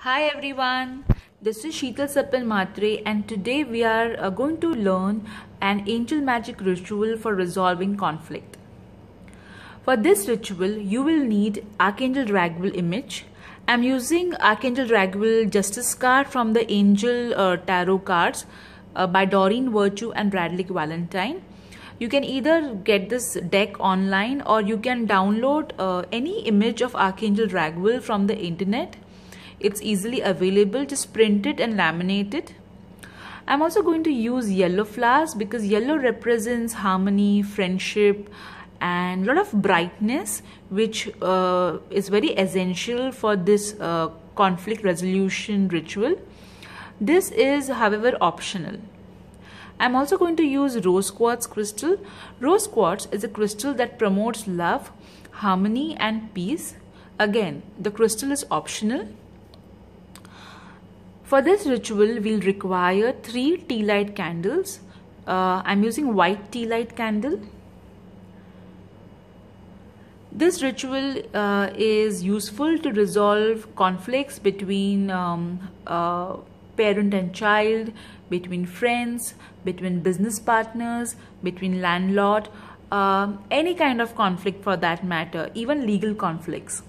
Hi everyone, this is Sheetal Sapil Matre and today we are going to learn an angel magic ritual for resolving conflict. For this ritual, you will need Archangel Raguel image. I'm using Archangel Raguel Justice card from the Angel Tarot cards by Doreen Virtue and Bradley Valentine. You can either get this deck online or you can download any image of Archangel Raguel from the internet. It's easily available, just print it and laminate it. I'm also going to use yellow flowers because yellow represents harmony, friendship and a lot of brightness, which is very essential for this conflict resolution ritual. This is, however, optional. I'm also going to use rose quartz crystal. Rose quartz is a crystal that promotes love, harmony and peace. Again, the crystal is optional. For this ritual, we'll require 3 tea light candles. I'm using white tea light candle. This ritual is useful to resolve conflicts between parent and child, between friends, between business partners, between landlord, any kind of conflict for that matter, even legal conflicts.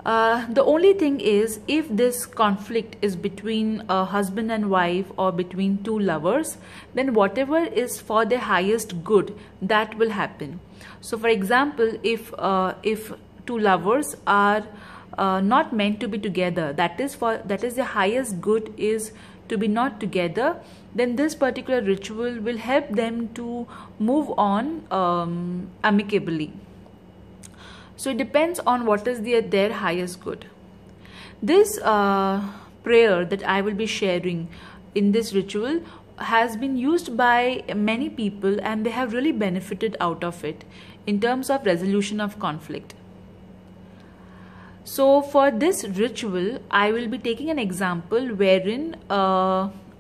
The only thing is, if this conflict is between a husband and wife or between two lovers, then whatever is for their highest good, that will happen. So for example, if two lovers are not meant to be together, that is the highest good is to be not together, then this particular ritual will help them to move on amicably. So it depends on what is their highest good. This prayer that I will be sharing in this ritual has been used by many people and they have really benefited out of it in terms of resolution of conflict. So for this ritual, I will be taking an example wherein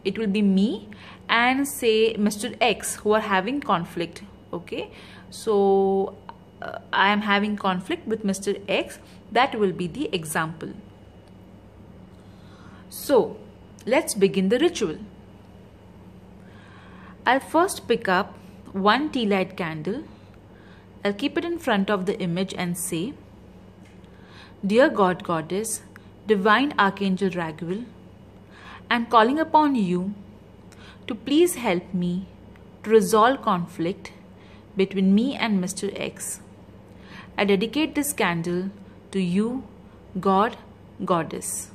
it will be me and say Mr. X who are having conflict. Okay, so I am having conflict with Mr. X. That will be the example. So let's begin the ritual. I'll first pick up 1 tea light candle. I'll keep it in front of the image and say, Dear God, Goddess, Divine Archangel Raguel, I'm calling upon you to please help me to resolve conflict between me and Mr. X. I dedicate this candle to you, God, Goddess.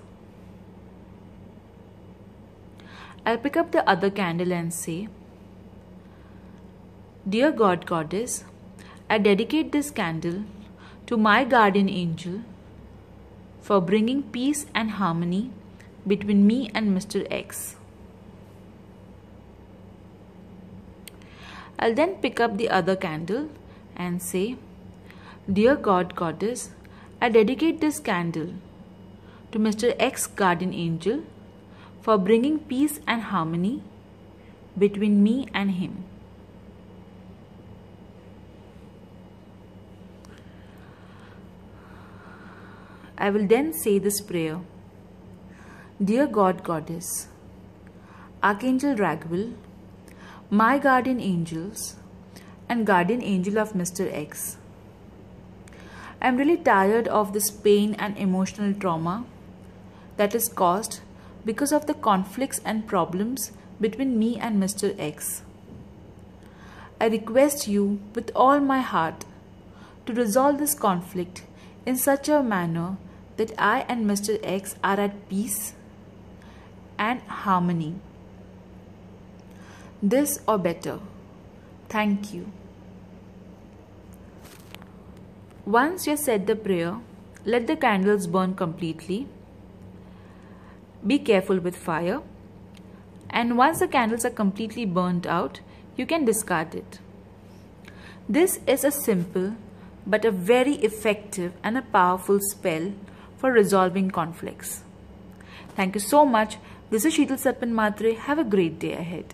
I'll pick up the other candle and say, Dear God, Goddess, I dedicate this candle to my guardian angel for bringing peace and harmony between me and Mr. X. I'll then pick up the other candle and say, Dear God, Goddess, I dedicate this candle to Mr. X guardian angel for bringing peace and harmony between me and him. I will then say this prayer. Dear God, Goddess, Archangel Raguel, my guardian angels and guardian angel of Mr. X, I am really tired of this pain and emotional trauma that is caused because of the conflicts and problems between me and Mr. X. I request you with all my heart to resolve this conflict in such a manner that I and Mr. X are at peace and harmony. This or better. Thank you. Once you have said the prayer, let the candles burn completely. Be careful with fire. And once the candles are completely burnt out, you can discard it. This is a simple but a very effective and a powerful spell for resolving conflicts. Thank you so much. This is Sheetal Sapil Matre. Have a great day ahead.